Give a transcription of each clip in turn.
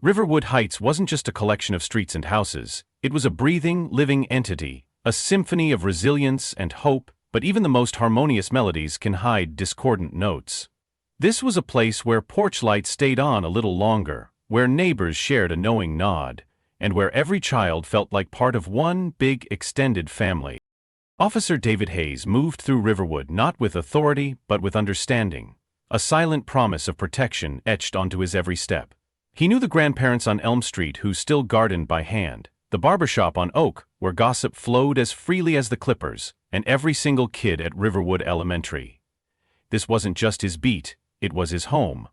Riverwood Heights wasn't just a collection of streets and houses. It was a breathing, living entity, a symphony of resilience and hope, but even the most harmonious melodies can hide discordant notes. This was a place where porch lights stayed on a little longer, where neighbors shared a knowing nod, and where every child felt like part of one big extended family. Officer David Hayes moved through Riverwood not with authority but with understanding, a silent promise of protection etched onto his every step. He knew the grandparents on Elm Street who still gardened by hand, the barbershop on Oak where gossip flowed as freely as the Clippers, and every single kid at Riverwood Elementary. This wasn't just his beat, it was his home.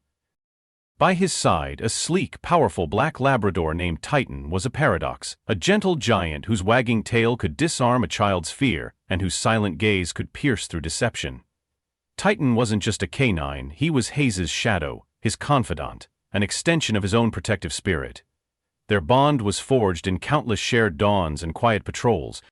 By his side, a sleek, powerful black Labrador named Titan was a paradox, a gentle giant whose wagging tail could disarm a child's fear and whose silent gaze could pierce through deception. Titan wasn't just a canine, he was Hayes's shadow, his confidant, an extension of his own protective spirit. Their bond was forged in countless shared dawns and quiet patrols.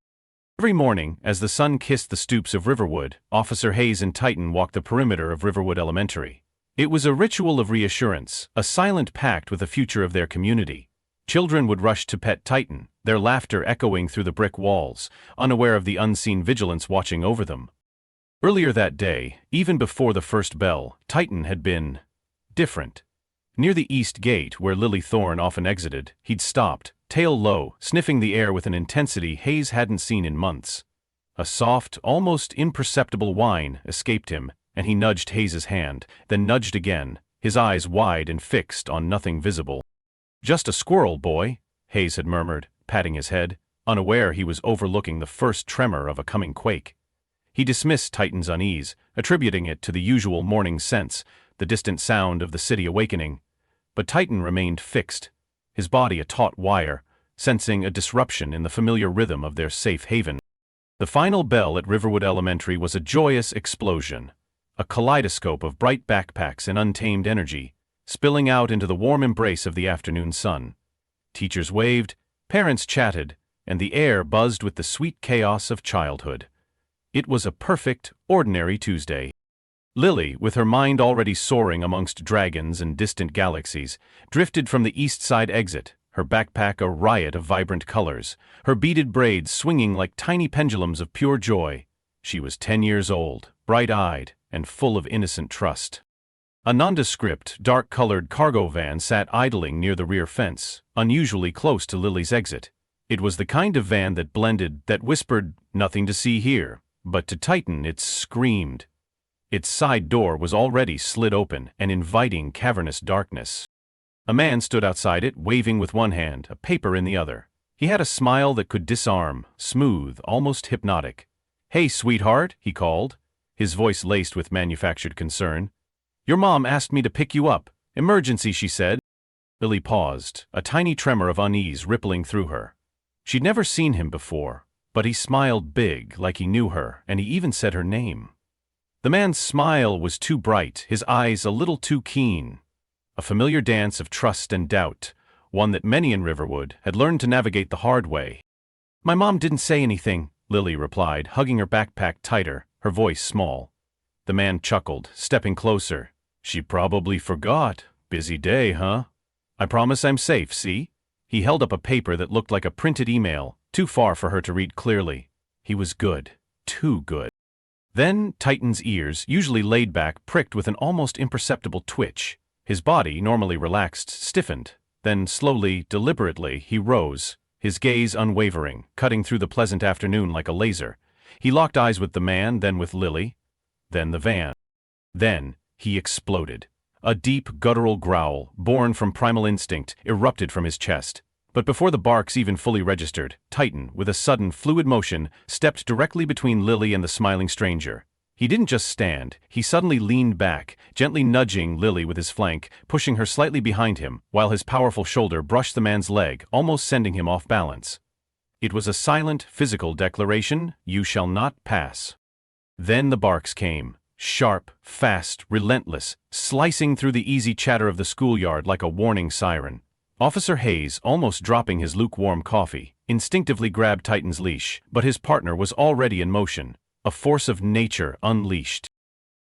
Every morning, as the sun kissed the stoops of Riverwood, Officer Hayes and Titan walked the perimeter of Riverwood Elementary. It was a ritual of reassurance, a silent pact with the future of their community. Children would rush to pet Titan, their laughter echoing through the brick walls, unaware of the unseen vigilance watching over them. Earlier that day, even before the first bell, Titan had been different. Near the east gate, where Lily Thorne often exited, he'd stopped, tail low, sniffing the air with an intensity Hayes hadn't seen in months. A soft, almost imperceptible whine escaped him, and he nudged Hayes's hand, then nudged again, his eyes wide and fixed on nothing visible. "Just a squirrel, boy," Hayes had murmured, patting his head, unaware he was overlooking the first tremor of a coming quake. He dismissed Titan's unease, attributing it to the usual morning sense, the distant sound of the city awakening. But Titan remained fixed, his body a taut wire, sensing a disruption in the familiar rhythm of their safe haven. The final bell at Riverwood Elementary was a joyous explosion, a kaleidoscope of bright backpacks and untamed energy, spilling out into the warm embrace of the afternoon sun. Teachers waved, parents chatted, and the air buzzed with the sweet chaos of childhood. It was a perfect, ordinary Tuesday. Lily, with her mind already soaring amongst dragons and distant galaxies, drifted from the east side exit, her backpack a riot of vibrant colors, her beaded braids swinging like tiny pendulums of pure joy. She was 10 years old, bright-eyed, and full of innocent trust. A nondescript, dark-colored cargo van sat idling near the rear fence, unusually close to Lily's exit. It was the kind of van that blended, that whispered, "Nothing to see here," but to Titan it screamed. Its side door was already slid open and inviting cavernous darkness. A man stood outside it, waving with one hand, a paper in the other. He had a smile that could disarm, smooth, almost hypnotic. "Hey, sweetheart," he called, his voice laced with manufactured concern. "Your mom asked me to pick you up. Emergency," she said. Lily paused, a tiny tremor of unease rippling through her. She'd never seen him before, but he smiled big, like he knew her, and he even said her name. The man's smile was too bright, his eyes a little too keen. A familiar dance of trust and doubt, one that many in Riverwood had learned to navigate the hard way. "My mom didn't say anything," Lily replied, hugging her backpack tighter, her voice small. The man chuckled, stepping closer. "She probably forgot. Busy day, huh? I promise I'm safe, see?" He held up a paper that looked like a printed email, too far for her to read clearly. He was good. Too good. Then Titan's ears, usually laid back, pricked with an almost imperceptible twitch. His body, normally relaxed, stiffened. Then slowly, deliberately, he rose, his gaze unwavering, cutting through the pleasant afternoon like a laser. He locked eyes with the man, then with Lily, then the van. Then he exploded. A deep, guttural growl, born from primal instinct, erupted from his chest. But before the barks even fully registered, Titan, with a sudden, fluid motion, stepped directly between Lily and the smiling stranger. He didn't just stand, he suddenly leaned back, gently nudging Lily with his flank, pushing her slightly behind him, while his powerful shoulder brushed the man's leg, almost sending him off balance. It was a silent, physical declaration: "You shall not pass." Then the barks came, sharp, fast, relentless, slicing through the easy chatter of the schoolyard like a warning siren. Officer Hayes, almost dropping his lukewarm coffee, instinctively grabbed Titan's leash, but his partner was already in motion, a force of nature unleashed.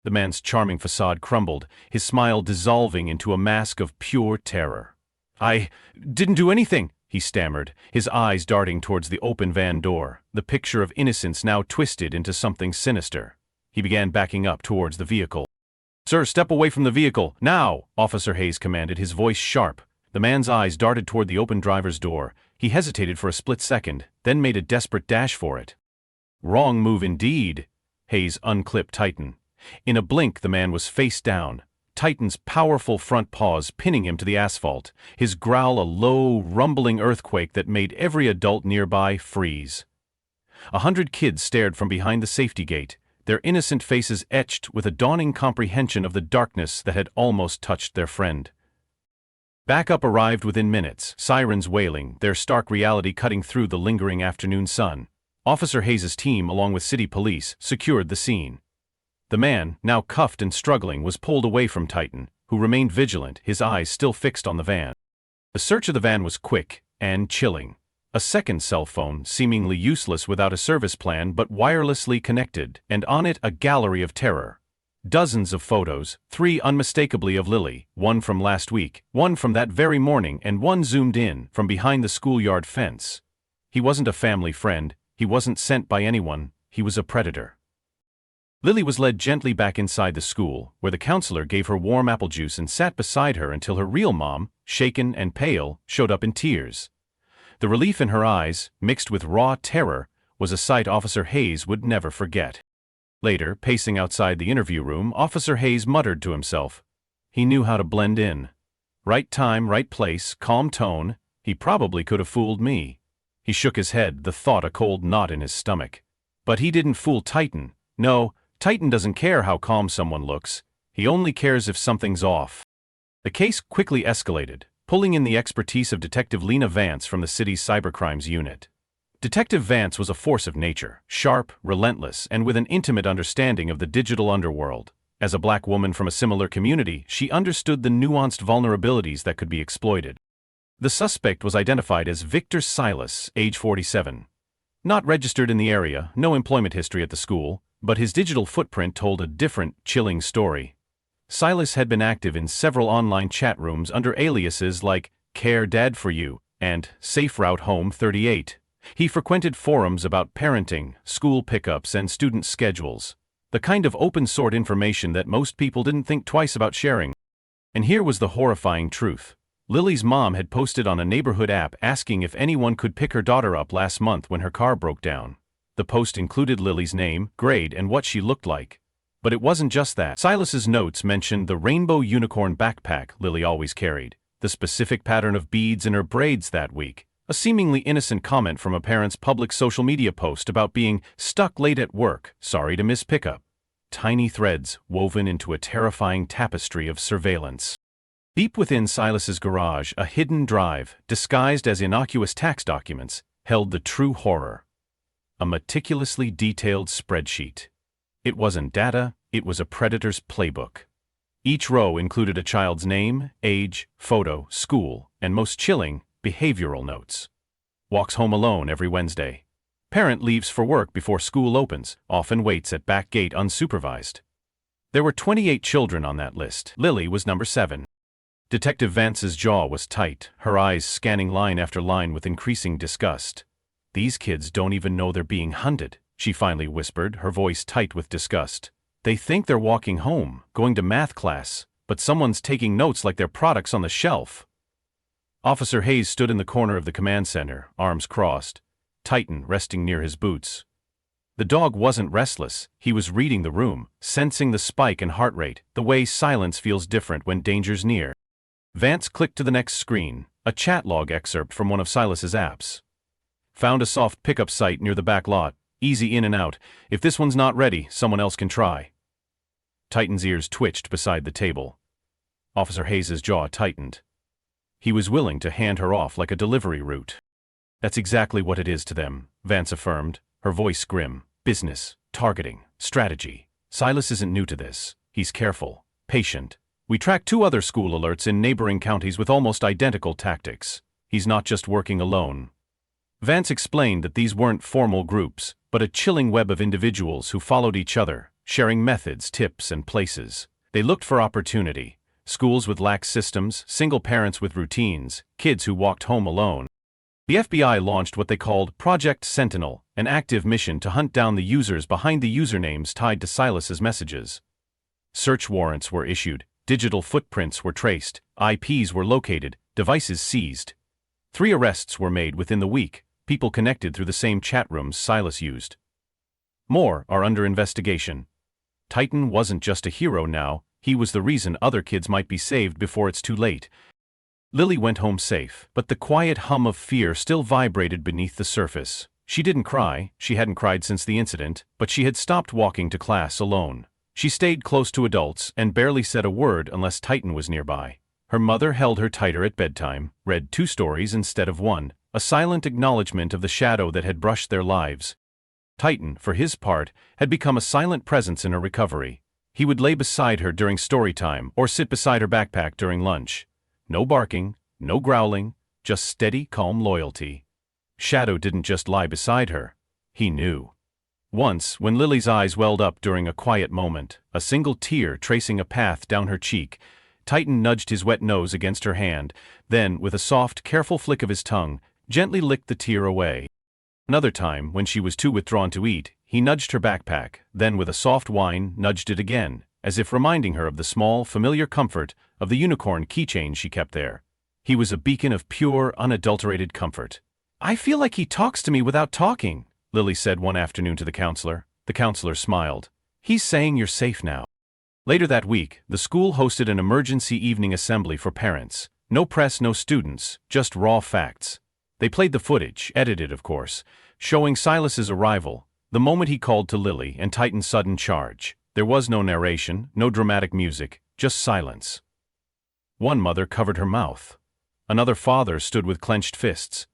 The man's charming facade crumbled, his smile dissolving into a mask of pure terror. "I didn't do anything," he stammered, his eyes darting towards the open van door, the picture of innocence now twisted into something sinister. He began backing up towards the vehicle. "Sir, step away from the vehicle, now!" Officer Hayes commanded, his voice sharp. The man's eyes darted toward the open driver's door. He hesitated for a split second, then made a desperate dash for it. "Wrong move indeed." Hayes unclipped Titan. In a blink, the man was face down, Titan's powerful front paws pinning him to the asphalt, his growl a low, rumbling earthquake that made every adult nearby freeze. 100 kids stared from behind the safety gate, their innocent faces etched with a dawning comprehension of the darkness that had almost touched their friend. Backup arrived within minutes, sirens wailing, their stark reality cutting through the lingering afternoon sun. Officer Hayes' team, along with city police, secured the scene. The man, now cuffed and struggling, was pulled away from Titan, who remained vigilant, his eyes still fixed on the van. The search of the van was quick and chilling. A second cell phone, seemingly useless without a service plan but wirelessly connected, and on it a gallery of terror. Dozens of photos, 3 unmistakably of Lily, one from last week, one from that very morning, and one zoomed in from behind the schoolyard fence. He wasn't a family friend, he wasn't sent by anyone, he was a predator. Lily was led gently back inside the school, where the counselor gave her warm apple juice and sat beside her until her real mom, shaken and pale, showed up in tears. The relief in her eyes, mixed with raw terror, was a sight Officer Hayes would never forget. Later, pacing outside the interview room, Officer Hayes muttered to himself. He knew how to blend in. Right time, right place, calm tone. He probably could have fooled me. He shook his head, the thought a cold knot in his stomach. But he didn't fool Titan. No, Titan doesn't care how calm someone looks. He only cares if something's off. The case quickly escalated, pulling in the expertise of Detective Lena Vance from the city's cybercrimes unit. Detective Vance was a force of nature, sharp, relentless, and with an intimate understanding of the digital underworld. As a black woman from a similar community, she understood the nuanced vulnerabilities that could be exploited. The suspect was identified as Victor Silas, age 47. Not registered in the area, no employment history at the school, but his digital footprint told a different, chilling story. Silas had been active in several online chat rooms under aliases like Care Dad for You and Safe Route Home 38. He frequented forums about parenting, school pickups, and student schedules. The kind of open-source information that most people didn't think twice about sharing. And here was the horrifying truth. Lily's mom had posted on a neighborhood app asking if anyone could pick her daughter up last month when her car broke down. The post included Lily's name, grade, and what she looked like. But it wasn't just that. Silas's notes mentioned the rainbow unicorn backpack Lily always carried, the specific pattern of beads in her braids that week, a seemingly innocent comment from a parent's public social media post about being stuck late at work, sorry to miss pickup. Tiny threads woven into a terrifying tapestry of surveillance. Deep within Silas's garage, a hidden drive, disguised as innocuous tax documents, held the true horror. A meticulously detailed spreadsheet. It wasn't data, it was a predator's playbook. Each row included a child's name, age, photo, school, and most chilling, behavioral notes. Walks home alone every Wednesday. Parent leaves for work before school opens, often waits at back gate unsupervised. There were 28 children on that list. Lily was number 7. Detective Vance's jaw was tight, her eyes scanning line after line with increasing disgust. These kids don't even know they're being hunted, she finally whispered, her voice tight with disgust. They think they're walking home, going to math class, but someone's taking notes like they're products on the shelf. Officer Hayes stood in the corner of the command center, arms crossed, Titan resting near his boots. The dog wasn't restless, he was reading the room, sensing the spike in heart rate, the way silence feels different when danger's near. Vance clicked to the next screen, a chat log excerpt from one of Silas's apps. Found a soft pickup site near the back lot, easy in and out. If this one's not ready, someone else can try. Titan's ears twitched beside the table. Officer Hayes' jaw tightened. He was willing to hand her off like a delivery route. That's exactly what it is to them, Vance affirmed, her voice grim. Business, targeting, strategy. Silas isn't new to this. He's careful, patient. We tracked 2 other school alerts in neighboring counties with almost identical tactics. He's not just working alone. Vance explained that these weren't formal groups, but a chilling web of individuals who followed each other, sharing methods, tips, and places. They looked for opportunity. schools with lax systems, single parents with routines, kids who walked home alone. The FBI launched what they called Project Sentinel, an active mission to hunt down the users behind the usernames tied to Silas's messages. Search warrants were issued, digital footprints were traced, IPs were located, devices seized. 3 arrests were made within the week, people connected through the same chat rooms Silas used. More are under investigation. Titan wasn't just a hero now, he was the reason other kids might be saved before it's too late. Lily went home safe, but the quiet hum of fear still vibrated beneath the surface. She didn't cry, she hadn't cried since the incident, but she had stopped walking to class alone. She stayed close to adults and barely said a word unless Titan was nearby. Her mother held her tighter at bedtime, read 2 stories instead of 1, a silent acknowledgement of the shadow that had brushed their lives. Titan, for his part, had become a silent presence in her recovery. He would lay beside her during story time or sit beside her backpack during lunch. No barking, no growling, just steady, calm loyalty. Shadow didn't just lie beside her. He knew. Once, when Lily's eyes welled up during a quiet moment, a single tear tracing a path down her cheek, Titan nudged his wet nose against her hand, then, with a soft, careful flick of his tongue, gently licked the tear away. Another time, when she was too withdrawn to eat, he nudged her backpack, then with a soft whine, nudged it again, as if reminding her of the small, familiar comfort of the unicorn keychain she kept there. He was a beacon of pure, unadulterated comfort. "I feel like he talks to me without talking," Lily said one afternoon to the counselor. The counselor smiled. "He's saying you're safe now." Later that week, the school hosted an emergency evening assembly for parents. No press, no students, just raw facts. They played the footage, edited of course, showing Silas's arrival, the moment he called to Lily, and Titan's sudden charge. There was no narration, no dramatic music, just silence. One mother covered her mouth. Another father stood with clenched fists.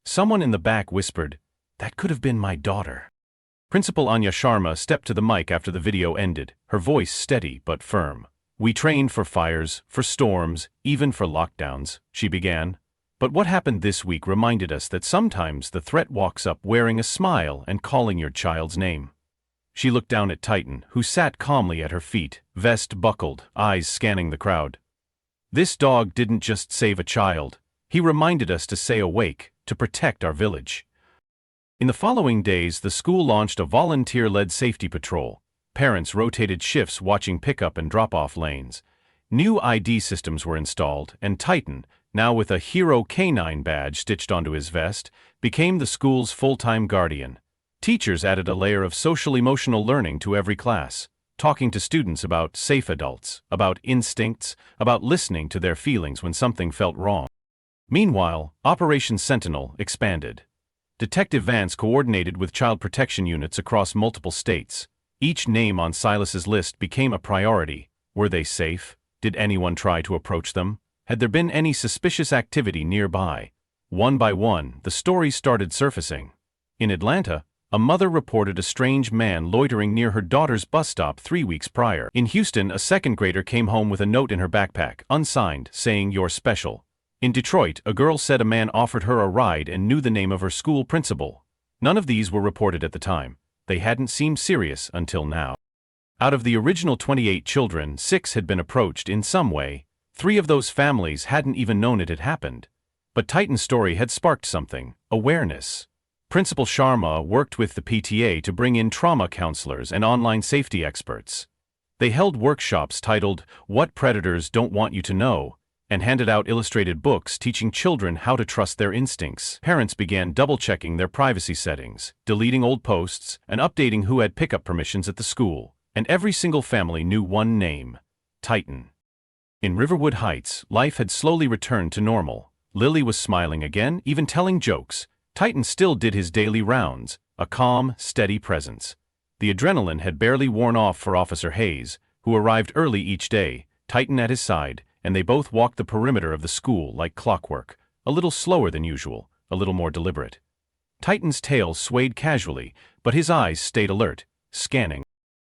Someone in the back whispered, "That could have been my daughter." Principal Anya Sharma stepped to the mic after the video ended, her voice steady but firm. "We trained for fires, for storms, even for lockdowns," she began. "But what happened this week reminded us that sometimes the threat walks up wearing a smile and calling your child's name." She looked down at Titan, who sat calmly at her feet, vest buckled, eyes scanning the crowd. "This dog didn't just save a child. He reminded us to stay awake, to protect our village." In the following days, the school launched a volunteer-led safety patrol. Parents rotated shifts watching pickup and drop-off lanes. New ID systems were installed, and Titan, now with a hero canine badge stitched onto his vest, became the school's full-time guardian. Teachers added a layer of social-emotional learning to every class, talking to students about safe adults, about instincts, about listening to their feelings when something felt wrong. Meanwhile, Operation Sentinel expanded. Detective Vance coordinated with child protection units across multiple states. Each name on Silas's list became a priority. Were they safe? Did anyone try to approach them? Had there been any suspicious activity nearby? One by one, the stories started surfacing. In Atlanta, a mother reported a strange man loitering near her daughter's bus stop 3 weeks prior. In Houston, a second grader came home with a note in her backpack, unsigned, saying, "You're special." In Detroit, a girl said a man offered her a ride and knew the name of her school principal. None of these were reported at the time. They hadn't seemed serious until now. Out of the original 28 children, 6 had been approached in some way. 3 of those families hadn't even known it had happened. But Titan's story had sparked something: awareness. Principal Sharma worked with the PTA to bring in trauma counselors and online safety experts. They held workshops titled, "What Predators Don't Want You to Know," and handed out illustrated books teaching children how to trust their instincts. Parents began double-checking their privacy settings, deleting old posts, and updating who had pickup permissions at the school. And every single family knew one name: Titan. In Riverwood Heights, life had slowly returned to normal. Lily was smiling again, even telling jokes. Titan still did his daily rounds, a calm, steady presence. The adrenaline had barely worn off for Officer Hayes, who arrived early each day, Titan at his side, and they both walked the perimeter of the school like clockwork, a little slower than usual, a little more deliberate. Titan's tail swayed casually, but his eyes stayed alert, scanning.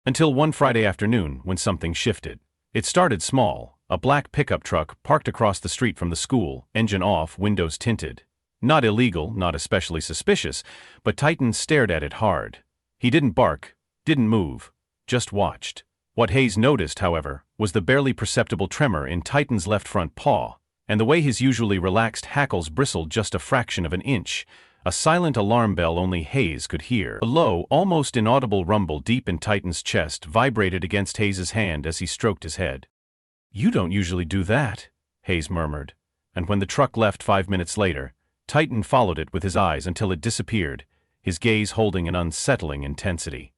Until one Friday afternoon, when something shifted. It started small, a black pickup truck parked across the street from the school, engine off, windows tinted. Not illegal, not especially suspicious, but Titan stared at it hard. He didn't bark, didn't move, just watched. What Hayes noticed, however, was the barely perceptible tremor in Titan's left front paw, and the way his usually relaxed hackles bristled just a fraction of an inch, a silent alarm bell only Hayes could hear. A low, almost inaudible rumble deep in Titan's chest vibrated against Hayes's hand as he stroked his head. "You don't usually do that," Hayes murmured, and when the truck left 5 minutes later, Titan followed it with his eyes until it disappeared, his gaze holding an unsettling intensity.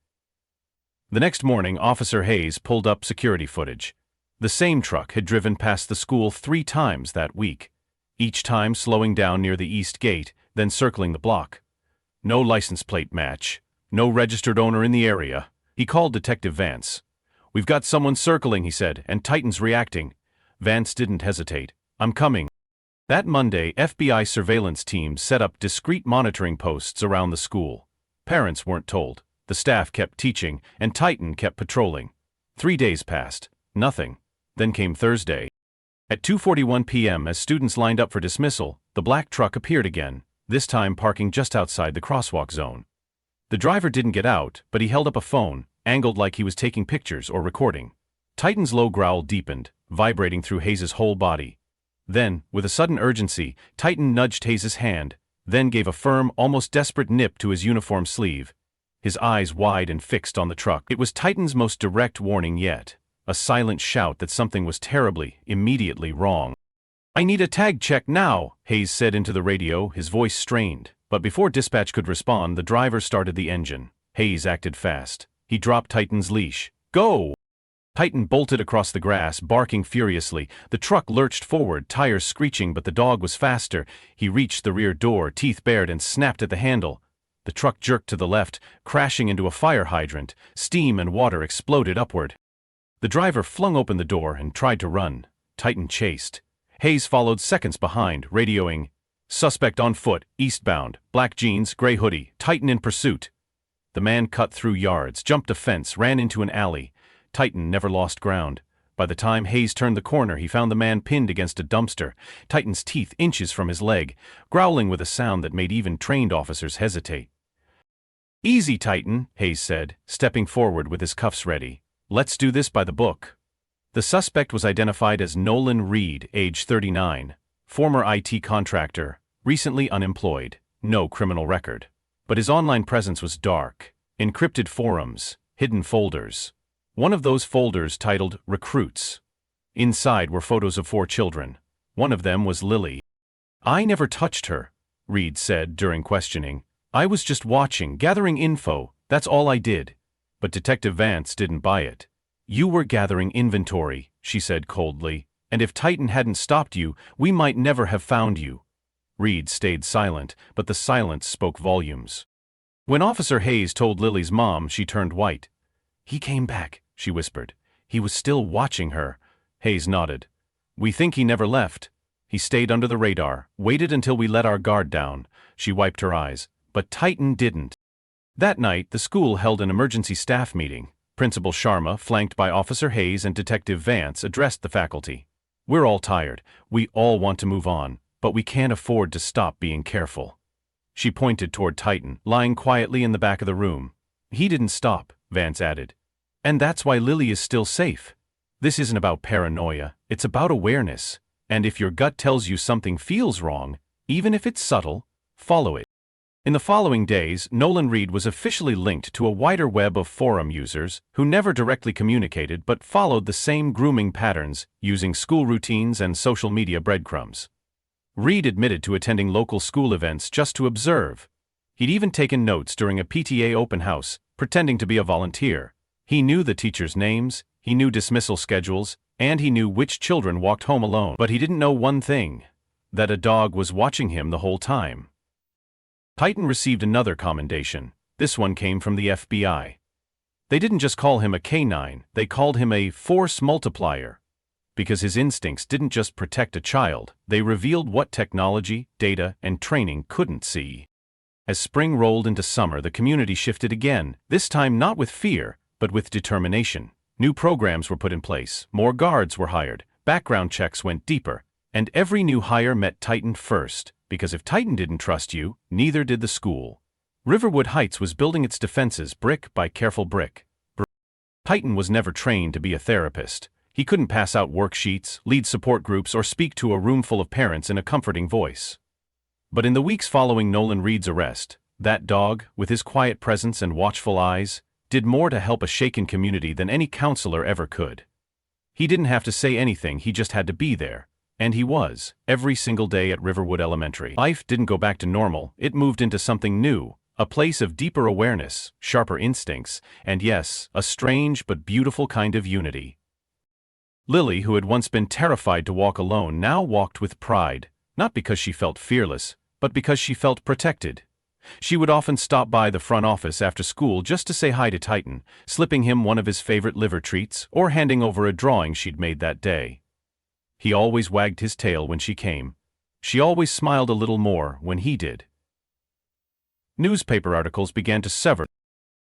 The next morning, Officer Hayes pulled up security footage. The same truck had driven past the school 3 times that week, each time slowing down near the east gate, then circling the block. No license plate match, no registered owner in the area. He called Detective Vance. "We've got someone circling," he said, "and Titan's reacting." Vance didn't hesitate. "I'm coming." That Monday, FBI surveillance teams set up discreet monitoring posts around the school. Parents weren't told. The staff kept teaching, and Titan kept patrolling. 3 days passed. Nothing. Then came Thursday. At 2:41 p.m., as students lined up for dismissal, the black truck appeared again, this time parking just outside the crosswalk zone. The driver didn't get out, but he held up a phone, angled like he was taking pictures or recording. Titan's low growl deepened, vibrating through Hayes' whole body. Then, with a sudden urgency, Titan nudged Hayes' hand, then gave a firm, almost desperate nip to his uniform sleeve, his eyes wide and fixed on the truck. It was Titan's most direct warning yet, a silent shout that something was terribly, immediately wrong. "I need a tag check now," Hayes said into the radio, his voice strained. But before dispatch could respond, the driver started the engine. Hayes acted fast. He dropped Titan's leash. "Go!" Titan bolted across the grass, barking furiously. The truck lurched forward, tires screeching, but the dog was faster. He reached the rear door, teeth bared, and snapped at the handle. The truck jerked to the left, crashing into a fire hydrant. Steam and water exploded upward. The driver flung open the door and tried to run. Titan chased. Hayes followed seconds behind, radioing, "Suspect on foot, eastbound, black jeans, gray hoodie, Titan in pursuit." The man cut through yards, jumped a fence, ran into an alley. Titan never lost ground. By the time Hayes turned the corner, he found the man pinned against a dumpster, Titan's teeth inches from his leg, growling with a sound that made even trained officers hesitate. "Easy, Titan," Hayes said, stepping forward with his cuffs ready. "Let's do this by the book." The suspect was identified as Nolan Reed, age 39, former IT contractor, recently unemployed, no criminal record. But his online presence was dark. Encrypted forums, hidden folders. One of those folders titled Recruits. Inside were photos of 4 children. One of them was Lily. "I never touched her," Reed said during questioning. "I was just watching, gathering info, that's all I did." But Detective Vance didn't buy it. "You were gathering inventory," she said coldly, "and if Titan hadn't stopped you, we might never have found you." Reed stayed silent, but the silence spoke volumes. When Officer Hayes told Lily's mom, she turned white. "He came back," she whispered. "He was still watching her." Hayes nodded. "We think he never left. He stayed under the radar, waited until we let our guard down." She wiped her eyes. "But Titan didn't." That night, the school held an emergency staff meeting. Principal Sharma, flanked by Officer Hayes and Detective Vance, addressed the faculty. "We're all tired. We all want to move on, but we can't afford to stop being careful." She pointed toward Titan, lying quietly in the back of the room. "He didn't stop," Vance added. "And that's why Lily is still safe. This isn't about paranoia, it's about awareness. And if your gut tells you something feels wrong, even if it's subtle, follow it." In the following days, Nolan Reed was officially linked to a wider web of forum users who never directly communicated but followed the same grooming patterns using school routines and social media breadcrumbs. Reed admitted to attending local school events just to observe. He'd even taken notes during a PTA open house, pretending to be a volunteer. He knew the teachers' names, he knew dismissal schedules, and he knew which children walked home alone. But he didn't know one thing: that a dog was watching him the whole time. Titan received another commendation. This one came from the FBI. They didn't just call him a canine, they called him a force multiplier. Because his instincts didn't just protect a child, they revealed what technology, data, and training couldn't see. As spring rolled into summer, the community shifted again, this time not with fear, but with determination. New programs were put in place, more guards were hired, background checks went deeper, and every new hire met Titan first. Because if Titan didn't trust you, neither did the school. Riverwood Heights was building its defenses brick by careful brick. Titan was never trained to be a therapist. He couldn't pass out worksheets, lead support groups, or speak to a room full of parents in a comforting voice. But in the weeks following Nolan Reed's arrest, that dog, with his quiet presence and watchful eyes, did more to help a shaken community than any counselor ever could. He didn't have to say anything, he just had to be there. And he was, every single day at Riverwood Elementary. Life didn't go back to normal, it moved into something new, a place of deeper awareness, sharper instincts, and yes, a strange but beautiful kind of unity. Lily, who had once been terrified to walk alone, now walked with pride, not because she felt fearless, but because she felt protected. She would often stop by the front office after school just to say hi to Titan, slipping him one of his favorite liver treats or handing over a drawing she'd made that day. He always wagged his tail when she came. She always smiled a little more when he did. Newspaper articles began to sever.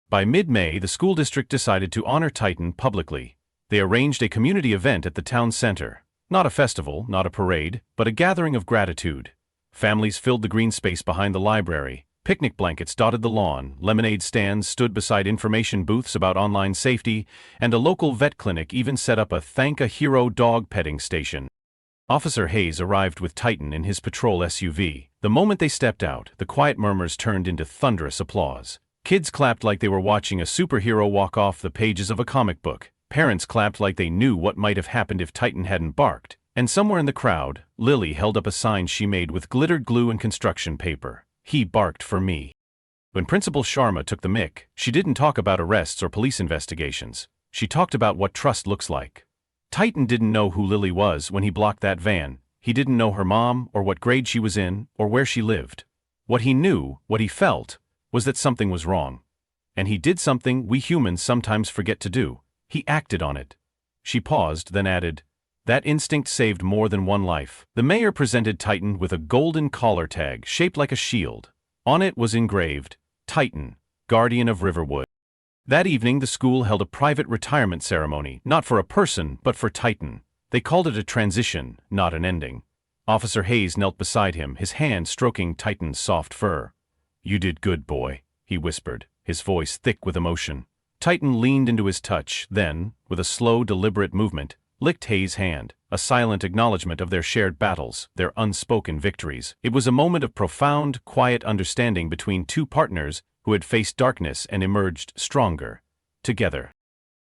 By mid-May, the school district decided to honor Titan publicly. They arranged a community event at the town center. Not a festival, not a parade, but a gathering of gratitude. Families filled the green space behind the library. Picnic blankets dotted the lawn, lemonade stands stood beside information booths about online safety, and a local vet clinic even set up a Thank a Hero dog petting station. Officer Hayes arrived with Titan in his patrol SUV. The moment they stepped out, the quiet murmurs turned into thunderous applause. Kids clapped like they were watching a superhero walk off the pages of a comic book. Parents clapped like they knew what might have happened if Titan hadn't barked. And somewhere in the crowd, Lily held up a sign she made with glittered glue and construction paper. He barked for me. When Principal Sharma took the mic, she didn't talk about arrests or police investigations. She talked about what trust looks like. Titan didn't know who Lily was when he blocked that van. He didn't know her mom, or what grade she was in, or where she lived. What he knew, what he felt, was that something was wrong. And he did something we humans sometimes forget to do. He acted on it. She paused, then added, "That instinct saved more than one life." The mayor presented Titan with a golden collar tag shaped like a shield. On it was engraved, "Titan, Guardian of Riverwood." That evening the school held a private retirement ceremony, not for a person, but for Titan. They called it a transition, not an ending. Officer Hayes knelt beside him, his hand stroking Titan's soft fur. "You did good, boy," he whispered, his voice thick with emotion. Titan leaned into his touch, then, with a slow, deliberate movement, licked Hayes' hand, a silent acknowledgement of their shared battles, their unspoken victories. It was a moment of profound, quiet understanding between two partners who had faced darkness and emerged stronger, together.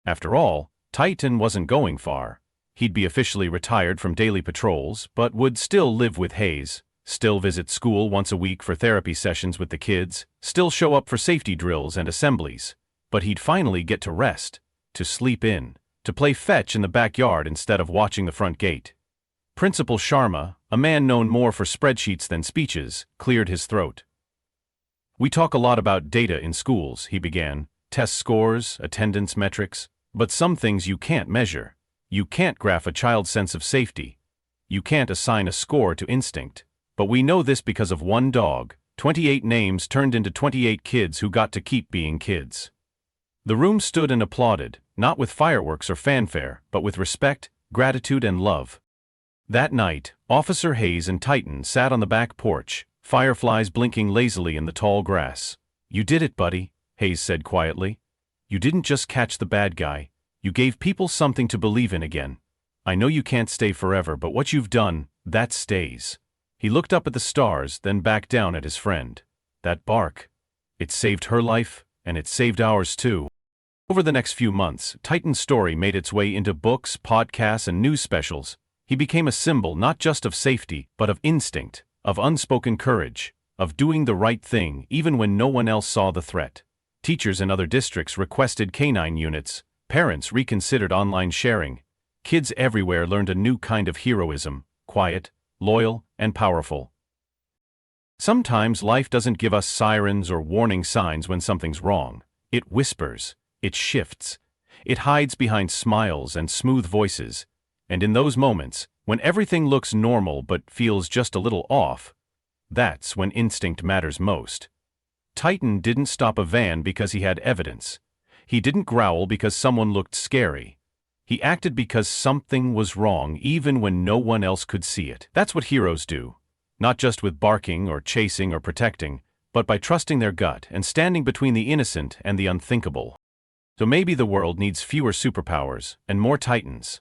After all, Titan wasn't going far. He'd be officially retired from daily patrols, but would still live with Hayes, still visit school once a week for therapy sessions with the kids, still show up for safety drills and assemblies. But he'd finally get to rest, to sleep in, to play fetch in the backyard instead of watching the front gate. Principal Sharma, a man known more for spreadsheets than speeches, cleared his throat. "We talk a lot about data in schools," he began, "test scores, attendance metrics, but some things you can't measure. You can't graph a child's sense of safety. You can't assign a score to instinct. But we know this because of one dog, 28 names turned into 28 kids who got to keep being kids." The room stood and applauded, not with fireworks or fanfare, but with respect, gratitude, and love. That night, Officer Hayes and Titan sat on the back porch, fireflies blinking lazily in the tall grass. "You did it, buddy," Hayes said quietly. "You didn't just catch the bad guy. You gave people something to believe in again. I know you can't stay forever, but what you've done, that stays." He looked up at the stars, then back down at his friend. "That bark. It saved her life, and it saved ours too." Over the next few months, Titan's story made its way into books, podcasts, and news specials. He became a symbol not just of safety, but of instinct, of unspoken courage, of doing the right thing even when no one else saw the threat. Teachers in other districts requested canine units, parents reconsidered online sharing. Kids everywhere learned a new kind of heroism, quiet, loyal, and powerful. Sometimes life doesn't give us sirens or warning signs when something's wrong. It whispers. It shifts. It hides behind smiles and smooth voices. And in those moments, when everything looks normal but feels just a little off, that's when instinct matters most. Titan didn't stop a van because he had evidence. He didn't growl because someone looked scary. He acted because something was wrong even when no one else could see it. That's what heroes do. Not just with barking or chasing or protecting, but by trusting their gut and standing between the innocent and the unthinkable. So maybe the world needs fewer superpowers and more titans.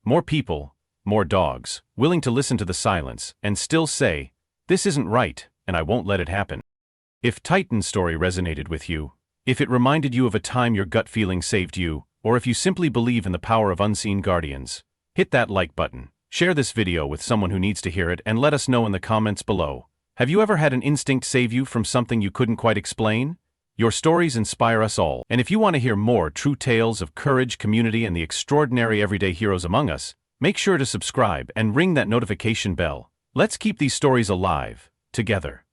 More people, more dogs, willing to listen to the silence and still say, "This isn't right, and I won't let it happen." If Titan's story resonated with you, if it reminded you of a time your gut feeling saved you, or if you simply believe in the power of unseen guardians, hit that like button, share this video with someone who needs to hear it, and let us know in the comments below. Have you ever had an instinct save you from something you couldn't quite explain? Your stories inspire us all, and if you want to hear more true tales of courage, community, and the extraordinary everyday heroes among us, make sure to subscribe and ring that notification bell. Let's keep these stories alive, together.